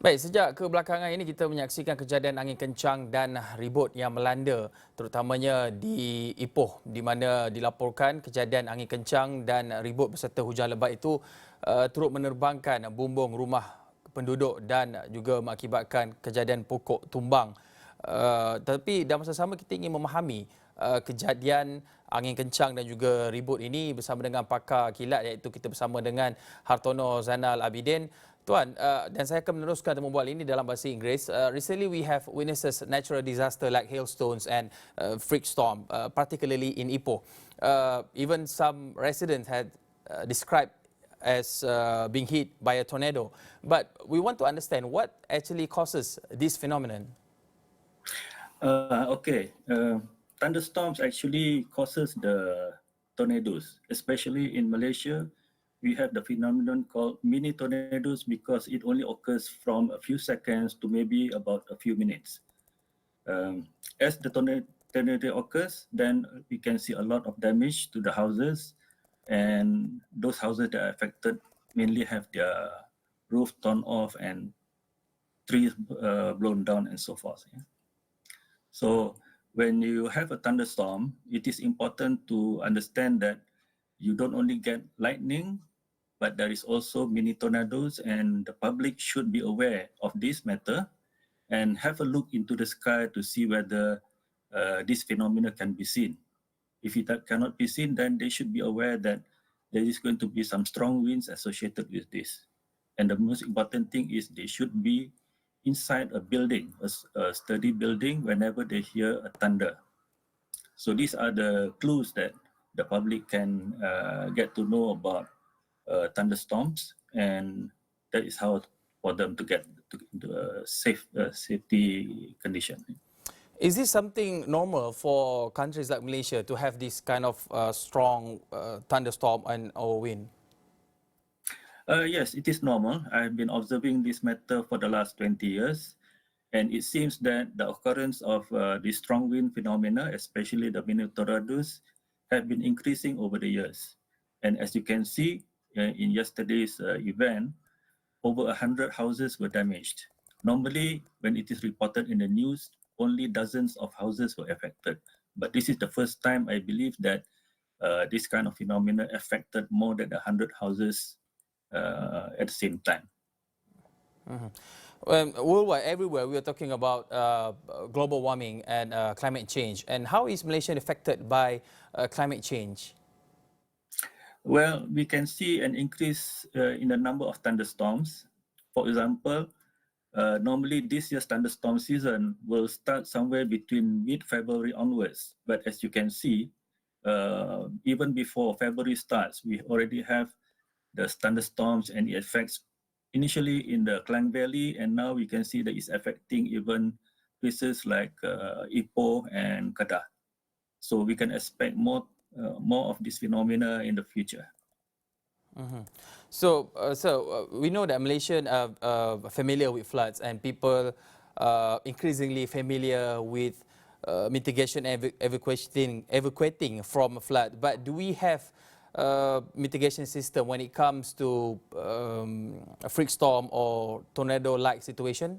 Baik, sejak kebelakangan ini kita menyaksikan kejadian angin kencang dan ribut yang melanda terutamanya di Ipoh di mana dilaporkan kejadian angin kencang dan ribut beserta hujan lebat itu turut menerbangkan bumbung rumah penduduk dan juga mengakibatkan kejadian pokok tumbang. Tapi dalam masa sama kita ingin memahami kejadian angin kencang dan juga ribut ini bersama dengan pakar kilat iaitu kita bersama dengan Hartono Zainal Abidin. Tuan, dan saya akan meneruskan dan membual ini dalam bahasa Inggeris. Recently we have witnesses natural disaster like hailstones and freak storm, particularly in Ipoh. Even some residents had described as being hit by a tornado. But we want to understand what actually causes this phenomenon. Okay. Thunderstorms actually causes the tornadoes, especially in Malaysia. We have the phenomenon called mini tornadoes because it only occurs from a few seconds to maybe about a few minutes. As the tornado occurs, then we can see a lot of damage to the houses, and those houses that are affected mainly have their roof torn off and trees blown down and so forth. Yeah? So when you have a thunderstorm, it is important to understand that you don't only get lightning, but there is also mini tornadoes, and the public should be aware of this matter and have a look into the sky to see whether this phenomena can be seen. If it cannot be seen, then they should be aware that there is going to be some strong winds associated with this. And the most important thing is they should be inside a building, a sturdy building, whenever they hear a thunder. So these are the clues that the public can get to know about thunderstorms, and that is how for them to get into a safety condition. Is this something normal for countries like Malaysia to have this kind of strong thunderstorm and or wind? Yes, it is normal. I've been observing this matter for the last 20 years, and it seems that the occurrence of the strong wind phenomena, especially the mini tornadoes, have been increasing over the years. And as you can see, in yesterday's event, over 100 houses were damaged. Normally, when it is reported in the news, only dozens of houses were affected. But this is the first time I believe that this kind of phenomena affected more than 100 houses at the same time. Worldwide, everywhere, we are talking about global warming and climate change. And how is Malaysia affected by climate change? Well, we can see an increase in the number of thunderstorms. For example, normally this year's thunderstorm season will start somewhere between mid-February onwards. But as you can see, even before February starts, we already have the thunderstorms, and it affects initially in the Klang Valley, and now we can see that it's affecting even places like Ipoh and Kedah. So we can expect more of this phenomena in the future. So we know that Malaysians are familiar with floods, and people increasingly familiar with mitigation and evacuating from a flood. But do we have mitigation system when it comes to a freak storm or tornado-like situation?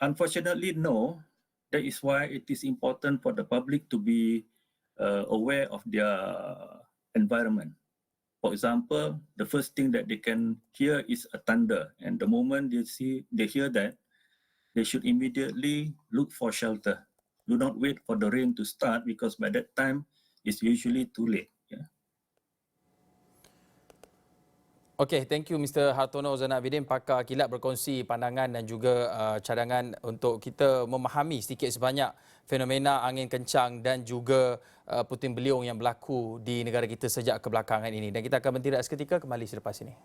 Unfortunately, no. That is why it is important for the public to be aware of their environment. For example, the first thing that they can hear is a thunder, and the moment they hear that, they should immediately look for shelter. Do not wait for the rain to start, because by that time it's usually too late. Yeah. Okey, thank you Mr. Hartono Zainal Abidin, pakar kilat, berkongsi pandangan dan juga cadangan untuk kita memahami sedikit sebanyak fenomena angin kencang dan juga puting beliung yang berlaku di negara kita sejak kebelakangan ini. Dan kita akan berhenti seketika, kembali selepas ini.